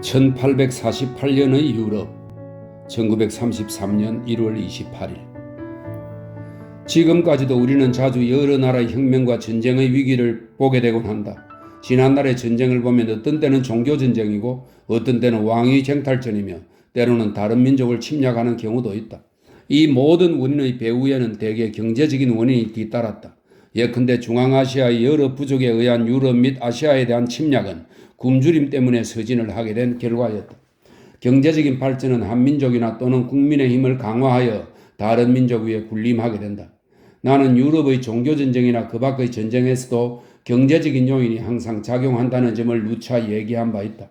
1848년의 유럽, 1933년 1월 28일. 지금까지도 우리는 자주 여러 나라의 혁명과 전쟁의 위기를 보게 되곤 한다. 지난날의 전쟁을 보면 어떤 때는 종교전쟁이고 어떤 때는 왕위 쟁탈전이며 때로는 다른 민족을 침략하는 경우도 있다. 이 모든 원인의 배후에는 대개 경제적인 원인이 뒤따랐다. 예컨대 중앙아시아의 여러 부족에 의한 유럽 및 아시아에 대한 침략은 굶주림 때문에 서진을 하게 된 결과였다. 경제적인 발전은 한 민족이나 또는 국민의 힘을 강화하여 다른 민족 위에 군림하게 된다. 나는 유럽의 종교전쟁이나 그 밖의 전쟁에서도 경제적인 요인이 항상 작용한다는 점을 누차 얘기한 바 있다.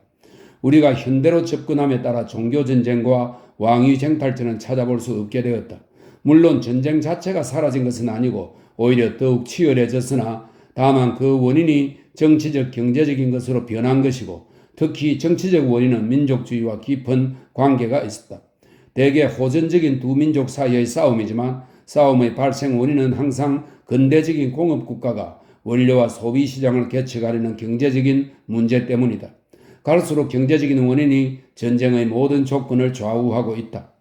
우리가 현대로 접근함에 따라 종교전쟁과 왕위 쟁탈전은 찾아볼 수 없게 되었다. 물론 전쟁 자체가 사라진 것은 아니고 오히려 더욱 치열해졌으나 다만 그 원인이 정치적 경제적인 것으로 변한 것이고 특히 정치적 원인은 민족주의와 깊은 관계가 있었다. 대개 호전적인 두 민족 사이의 싸움이지만 싸움의 발생 원인은 항상 근대적인 공업국가가 원료와 소비시장을 개척하려는 경제적인 문제 때문이다. 갈수록 경제적인 원인이 전쟁의 모든 조건을 좌우하고 있다.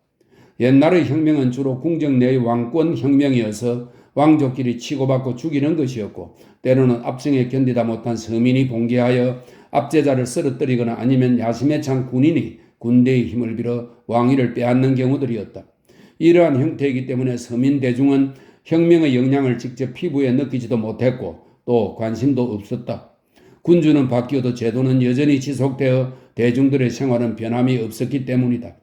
옛날의 혁명은 주로 궁정 내의 왕권 혁명이어서 왕족끼리 치고받고 죽이는 것이었고 때로는 압정에 견디다 못한 서민이 봉기하여 압제자를 쓰러뜨리거나 아니면 야심에 찬 군인이 군대의 힘을 빌어 왕위를 빼앗는 경우들이었다. 이러한 형태이기 때문에 서민 대중은 혁명의 영향을 직접 피부에 느끼지도 못했고 또 관심도 없었다. 군주는 바뀌어도 제도는 여전히 지속되어 대중들의 생활은 변함이 없었기 때문이다.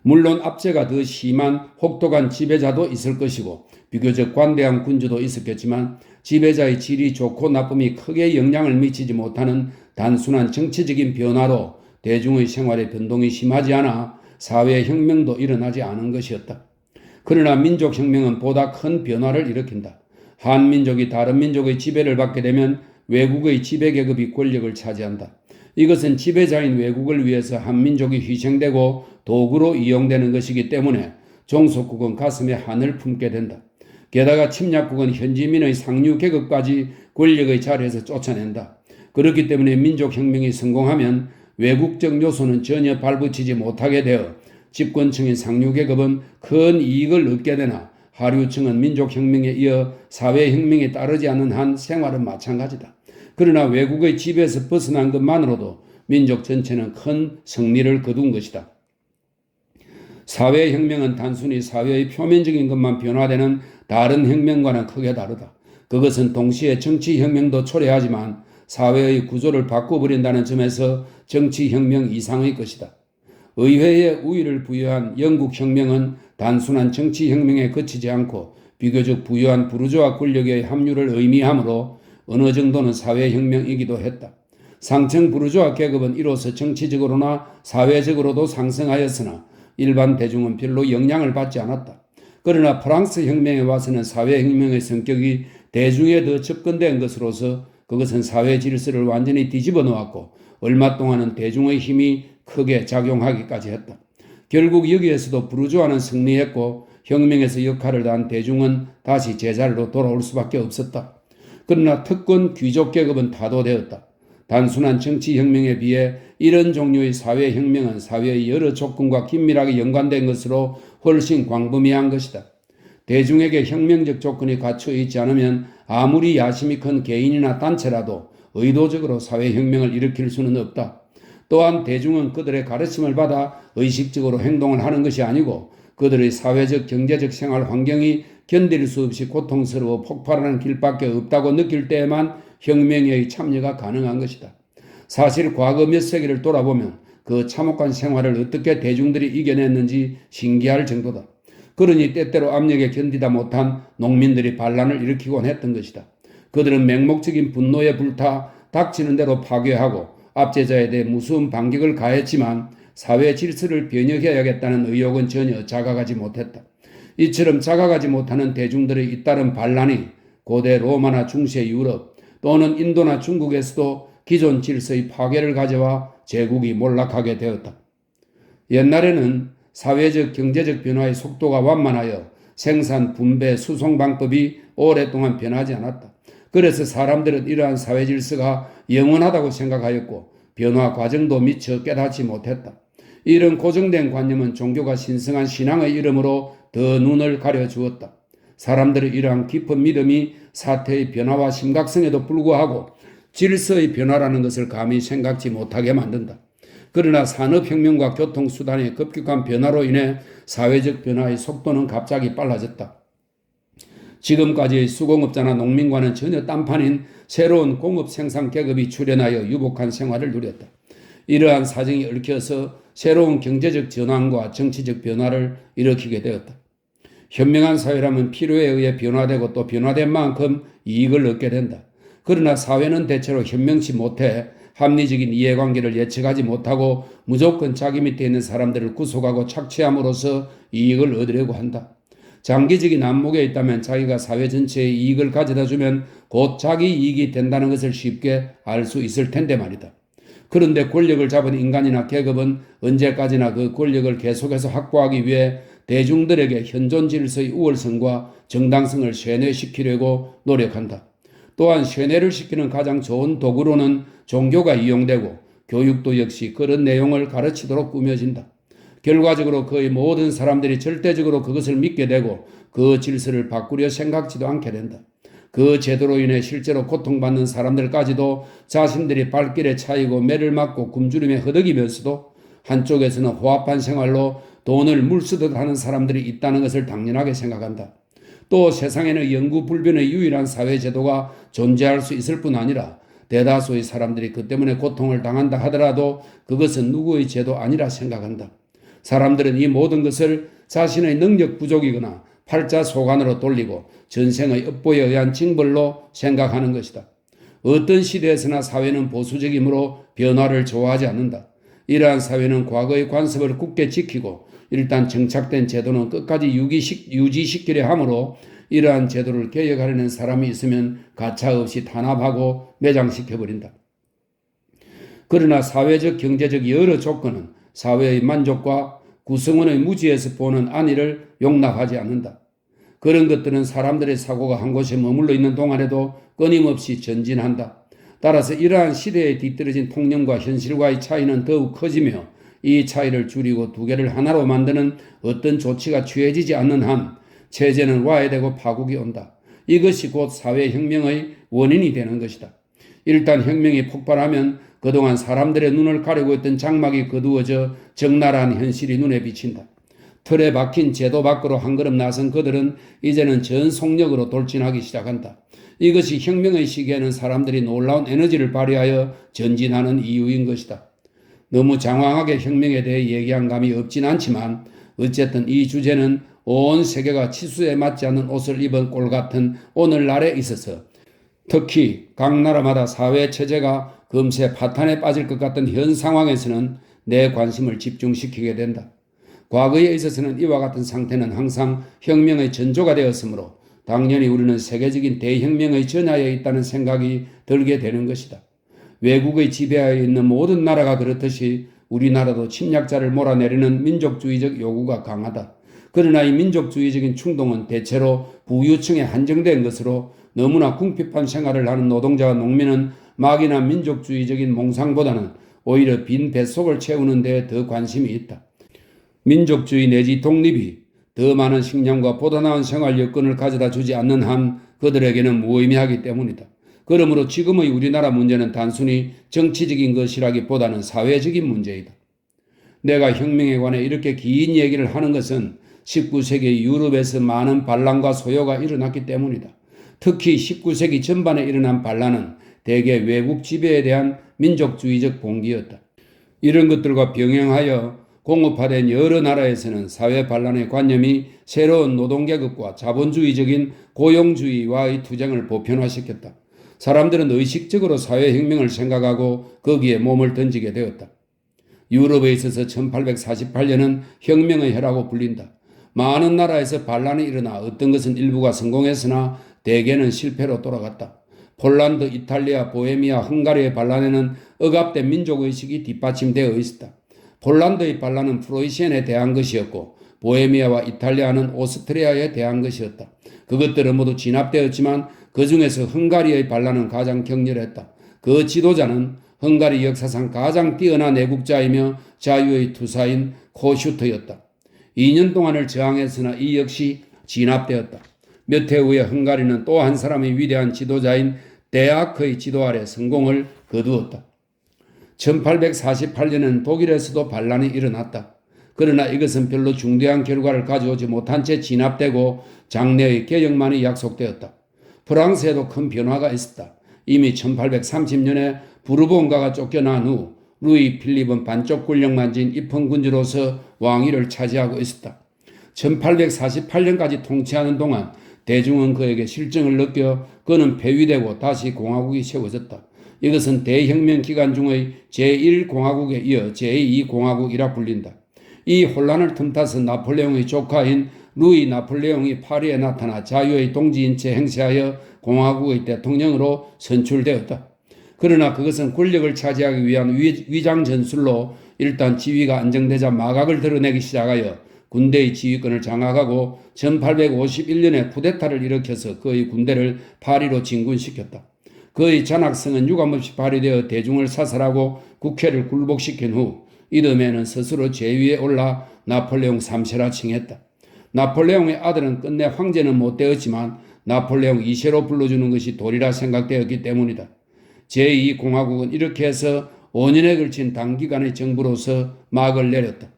물론 압제가 더 심한 혹독한 지배자도 있을 것이고 비교적 관대한 군주도 있었겠지만 지배자의 질이 좋고 나쁨이 크게 영향을 미치지 못하는 단순한 정치적인 변화로 대중의 생활에 변동이 심하지 않아 사회혁명도 일어나지 않은 것이었다. 그러나 민족혁명은 보다 큰 변화를 일으킨다. 한 민족이 다른 민족의 지배를 받게 되면 외국의 지배계급이 권력을 차지한다. 이것은 지배자인 외국을 위해서 한 민족이 희생되고 도구로 이용되는 것이기 때문에 종속국은 가슴에 한을 품게 된다. 게다가 침략국은 현지민의 상류 계급까지 권력의 자리에서 쫓아낸다. 그렇기 때문에 민족혁명이 성공하면 외국적 요소는 전혀 발붙이지 못하게 되어 집권층인 상류 계급은 큰 이익을 얻게 되나 하류층은 민족혁명에 이어 사회혁명에 따르지 않는 한 생활은 마찬가지다. 그러나 외국의 지배에서 벗어난 것만으로도 민족 전체는 큰 승리를 거둔 것이다. 사회혁명은 단순히 사회의 표면적인 것만 변화되는 다른 혁명과는 크게 다르다. 그것은 동시에 정치혁명도 초래하지만 사회의 구조를 바꿔버린다는 점에서 정치혁명 이상의 것이다. 의회에 우위를 부여한 영국혁명은 단순한 정치혁명에 그치지 않고 비교적 부유한 부르주아 권력의 합류를 의미하므로 어느 정도는 사회혁명이기도 했다. 상층 부르주아 계급은 이로써 정치적으로나 사회적으로도 상승하였으나 일반 대중은 별로 영향을 받지 않았다. 그러나 프랑스 혁명에 와서는 사회혁명의 성격이 대중에 더 접근된 것으로서 그것은 사회 질서를 완전히 뒤집어 놓았고 얼마 동안은 대중의 힘이 크게 작용하기까지 했다. 결국 여기에서도 부르주아는 승리했고 혁명에서 역할을 다한 대중은 다시 제자리로 돌아올 수밖에 없었다. 그러나 특권 귀족 계급은 타도되었다. 단순한 정치혁명에 비해 이런 종류의 사회혁명은 사회의 여러 조건과 긴밀하게 연관된 것으로 훨씬 광범위한 것이다. 대중에게 혁명적 조건이 갖춰 있지 않으면 아무리 야심이 큰 개인이나 단체라도 의도적으로 사회혁명을 일으킬 수는 없다. 또한 대중은 그들의 가르침을 받아 의식적으로 행동을 하는 것이 아니고 그들의 사회적 경제적 생활 환경이 견딜 수 없이 고통스러워 폭발하는 길밖에 없다고 느낄 때에만 혁명의 참여가 가능한 것이다. 사실 과거 몇 세기를 돌아보면 그 참혹한 생활을 어떻게 대중들이 이겨냈는지 신기할 정도다. 그러니 때때로 압력에 견디다 못한 농민들이 반란을 일으키곤 했던 것이다. 그들은 맹목적인 분노에 불타 닥치는 대로 파괴하고 압제자에 대해 무서운 반격을 가했지만 사회 질서를 변혁해야겠다는 의욕은 전혀 자각하지 못했다. 이처럼 자각하지 못하는 대중들의 잇따른 반란이 고대 로마나 중세 유럽 또는 인도나 중국에서도 기존 질서의 파괴를 가져와 제국이 몰락하게 되었다. 옛날에는 사회적 경제적 변화의 속도가 완만하여 생산, 분배, 수송 방법이 오랫동안 변하지 않았다. 그래서 사람들은 이러한 사회 질서가 영원하다고 생각하였고 변화 과정도 미처 깨닫지 못했다. 이런 고정된 관념은 종교가 신성한 신앙의 이름으로 더 눈을 가려주었다. 사람들의 이러한 깊은 믿음이 사태의 변화와 심각성에도 불구하고 질서의 변화라는 것을 감히 생각지 못하게 만든다. 그러나 산업혁명과 교통수단의 급격한 변화로 인해 사회적 변화의 속도는 갑자기 빨라졌다. 지금까지의 수공업자나 농민과는 전혀 딴판인 새로운 공업 생산 계급이 출현하여 유복한 생활을 누렸다. 이러한 사정이 얽혀서 새로운 경제적 전환과 정치적 변화를 일으키게 되었다. 현명한 사회라면 필요에 의해 변화되고 또 변화된 만큼 이익을 얻게 된다. 그러나 사회는 대체로 현명치 못해 합리적인 이해관계를 예측하지 못하고 무조건 자기 밑에 있는 사람들을 구속하고 착취함으로써 이익을 얻으려고 한다. 장기적인 안목에 있다면 자기가 사회 전체에 이익을 가져다 주면 곧 자기 이익이 된다는 것을 쉽게 알 수 있을 텐데 말이다. 그런데 권력을 잡은 인간이나 계급은 언제까지나 그 권력을 계속해서 확보하기 위해 대중들에게 현존 질서의 우월성과 정당성을 쇠뇌시키려고 노력한다. 또한 쇠뇌를 시키는 가장 좋은 도구로는 종교가 이용되고 교육도 역시 그런 내용을 가르치도록 꾸며진다. 결과적으로 거의 모든 사람들이 절대적으로 그것을 믿게 되고 그 질서를 바꾸려 생각지도 않게 된다. 그 제도로 인해 실제로 고통받는 사람들까지도 자신들이 발길에 차이고 매를 맞고 굶주림에 허덕이면서도 한쪽에서는 호합한 생활로 돈을 물쓰듯 하는 사람들이 있다는 것을 당연하게 생각한다. 또 세상에는 영구불변의 유일한 사회제도가 존재할 수 있을 뿐 아니라 대다수의 사람들이 그 때문에 고통을 당한다 하더라도 그것은 누구의 죄도 아니라 생각한다. 사람들은 이 모든 것을 자신의 능력 부족이거나 팔자 소관으로 돌리고 전생의 업보에 의한 징벌로 생각하는 것이다. 어떤 시대에서나 사회는 보수적이므로 변화를 좋아하지 않는다. 이러한 사회는 과거의 관습을 굳게 지키고 일단 정착된 제도는 끝까지 유지시키려 하므로 이러한 제도를 개혁하려는 사람이 있으면 가차없이 탄압하고 매장시켜버린다. 그러나 사회적 경제적 여러 조건은 사회의 만족과 구성원의 무지에서 보는 안위를 용납하지 않는다. 그런 것들은 사람들의 사고가 한 곳에 머물러 있는 동안에도 끊임없이 전진한다. 따라서 이러한 시대에 뒤떨어진 통념과 현실과의 차이는 더욱 커지며 이 차이를 줄이고 두 개를 하나로 만드는 어떤 조치가 취해지지 않는 한 체제는 와해되고 파국이 온다. 이것이 곧 사회혁명의 원인이 되는 것이다. 일단 혁명이 폭발하면 그동안 사람들의 눈을 가리고 있던 장막이 거두어져 적나라한 현실이 눈에 비친다. 틀에 박힌 제도 밖으로 한 걸음 나선 그들은 이제는 전 속력으로 돌진하기 시작한다. 이것이 혁명의 시기에는 사람들이 놀라운 에너지를 발휘하여 전진하는 이유인 것이다. 너무 장황하게 혁명에 대해 얘기한 감이 없진 않지만 어쨌든 이 주제는 온 세계가 치수에 맞지 않는 옷을 입은 꼴 같은 오늘날에 있어서 특히 각 나라마다 사회체제가 금세 파탄에 빠질 것 같은 현 상황에서는 내 관심을 집중시키게 된다. 과거에 있어서는 이와 같은 상태는 항상 혁명의 전조가 되었으므로 당연히 우리는 세계적인 대혁명의 전야에 있다는 생각이 들게 되는 것이다. 외국의 지배하에 있는 모든 나라가 그렇듯이 우리나라도 침략자를 몰아내리는 민족주의적 요구가 강하다. 그러나 이 민족주의적인 충동은 대체로 부유층에 한정된 것으로 너무나 궁핍한 생활을 하는 노동자와 농민은 막연한 민족주의적인 몽상보다는 오히려 빈 뱃속을 채우는 데에 더 관심이 있다. 민족주의 내지 독립이 더 많은 식량과 보다 나은 생활 여건을 가져다 주지 않는 한 그들에게는 무의미하기 때문이다. 그러므로 지금의 우리나라 문제는 단순히 정치적인 것이라기보다는 사회적인 문제이다. 내가 혁명에 관해 이렇게 긴 얘기를 하는 것은 19세기 유럽에서 많은 반란과 소요가 일어났기 때문이다. 특히 19세기 전반에 일어난 반란은 대개 외국 지배에 대한 민족주의적 봉기였다. 이런 것들과 병행하여 공업화된 여러 나라에서는 사회 반란의 관념이 새로운 노동계급과 자본주의적인 고용주의와의 투쟁을 보편화시켰다. 사람들은 의식적으로 사회혁명을 생각하고 거기에 몸을 던지게 되었다. 유럽에 있어서 1848년은 혁명의 해라고 불린다. 많은 나라에서 반란이 일어나 어떤 것은 일부가 성공했으나 대개는 실패로 돌아갔다. 폴란드, 이탈리아, 보헤미아, 헝가리의 반란에는 억압된 민족의식이 뒷받침되어 있었다. 폴란드의 반란은 프로이센에 대한 것이었고 보헤미아와 이탈리아는 오스트리아에 대한 것이었다. 그것들은 모두 진압되었지만 그 중에서 헝가리의 반란은 가장 격렬했다. 그 지도자는 헝가리 역사상 가장 뛰어난 애국자이며 자유의 투사인 코슈트였다. 2년 동안을 저항했으나 이 역시 진압되었다. 몇 해 후에 헝가리는 또 한 사람의 위대한 지도자인 데아크의 지도 아래 성공을 거두었다. 1848년에는 독일에서도 반란이 일어났다. 그러나 이것은 별로 중대한 결과를 가져오지 못한 채 진압되고 장래의 개혁만이 약속되었다. 프랑스에도 큰 변화가 있었다. 이미 1830년에 부르봉가가 쫓겨난 후 루이 필립은 반쪽 권력만 진 입헌군주로서 왕위를 차지하고 있었다. 1848년까지 통치하는 동안 대중은 그에게 실정을 느껴 그는 폐위되고 다시 공화국이 세워졌다. 이것은 대혁명 기간 중의 제1공화국에 이어 제2공화국이라 불린다. 이 혼란을 틈타서 나폴레옹의 조카인 루이 나폴레옹이 파리에 나타나 자유의 동지인 채 행세하여 공화국의 대통령으로 선출되었다. 그러나 그것은 권력을 차지하기 위한 위장 전술로 일단 지위가 안정되자 마각을 드러내기 시작하여 군대의 지휘권을 장악하고 1851년에 쿠데타를 일으켜서 그의 군대를 파리로 진군시켰다. 그의 잔악성은 유감없이 발휘되어 대중을 사살하고 국회를 굴복시킨 후 이듬해에는 스스로 제위에 올라 나폴레옹 3세라 칭했다. 나폴레옹의 아들은 끝내 황제는 못 되었지만 나폴레옹 2세로 불러주는 것이 도리라 생각되었기 때문이다. 제2공화국은 이렇게 해서 5년에 걸친 단기간의 정부로서 막을 내렸다.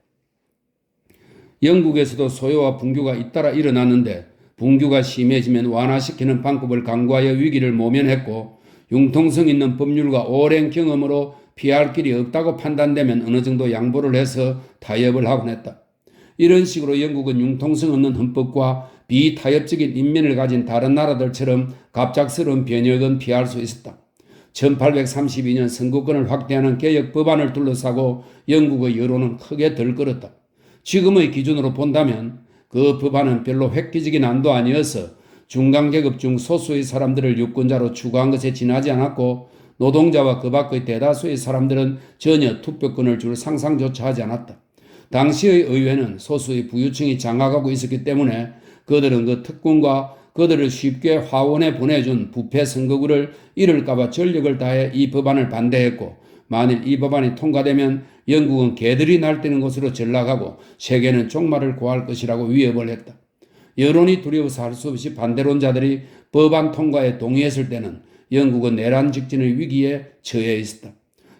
영국에서도 소요와 분규가 잇따라 일어났는데 분규가 심해지면 완화시키는 방법을 강구하여 위기를 모면했고 융통성 있는 법률과 오랜 경험으로 피할 길이 없다고 판단되면 어느 정도 양보를 해서 타협을 하곤 했다. 이런 식으로 영국은 융통성 없는 헌법과 비타협적인 인민을 가진 다른 나라들처럼 갑작스러운 변혁은 피할 수 있었다. 1832년 선거권을 확대하는 개혁 법안을 둘러싸고 영국의 여론은 크게 들끓었다. 지금의 기준으로 본다면 그 법안은 별로 획기적인 안도 아니어서 중간계급 중 소수의 사람들을 유권자로 추구한 것에 지나지 않았고 노동자와 그 밖의 대다수의 사람들은 전혀 투표권을 줄 상상조차 하지 않았다. 당시의 의회는 소수의 부유층이 장악하고 있었기 때문에 그들은 그 특권과 그들을 쉽게 화원에 보내준 부패 선거구를 잃을까봐 전력을 다해 이 법안을 반대했고 만일 이 법안이 통과되면 영국은 개들이 날뛰는 곳으로 전락하고 세계는 종말을 고할 것이라고 위협을 했다. 여론이 두려워서 할 수 없이 반대론자들이 법안 통과에 동의했을 때는 영국은 내란 직전의 위기에 처해 있었다.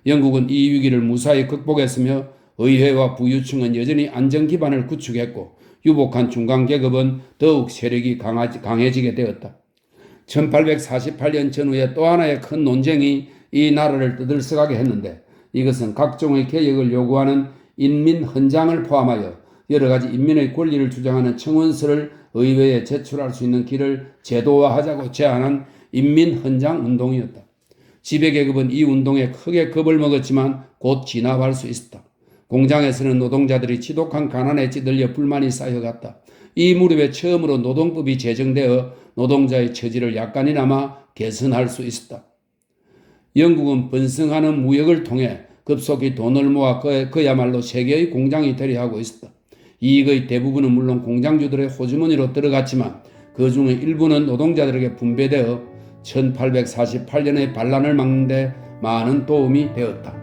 영국은 이 위기를 무사히 극복했으며 의회와 부유층은 여전히 안정 기반을 구축했고 유복한 중간계급은 더욱 세력이 강해지게 되었다. 1848년 전후에 또 하나의 큰 논쟁이 이 나라를 떠들썩하게 했는데 이것은 각종의 개혁을 요구하는 인민헌장을 포함하여 여러 가지 인민의 권리를 주장하는 청원서를 의회에 제출할 수 있는 길을 제도화하자고 제안한 인민헌장 운동이었다. 지배계급은 이 운동에 크게 겁을 먹었지만 곧 진압할 수 있었다. 공장에서는 노동자들이 지독한 가난에 찌들려 불만이 쌓여갔다. 이 무렵에 처음으로 노동법이 제정되어 노동자의 처지를 약간이나마 개선할 수 있었다. 영국은 번성하는 무역을 통해 급속히 돈을 모아 그야말로 세계의 공장이 되려 하고 있었다. 이익의 대부분은 물론 공장주들의 호주머니로 들어갔지만 그 중에 일부는 노동자들에게 분배되어 1848년의 반란을 막는 데 많은 도움이 되었다.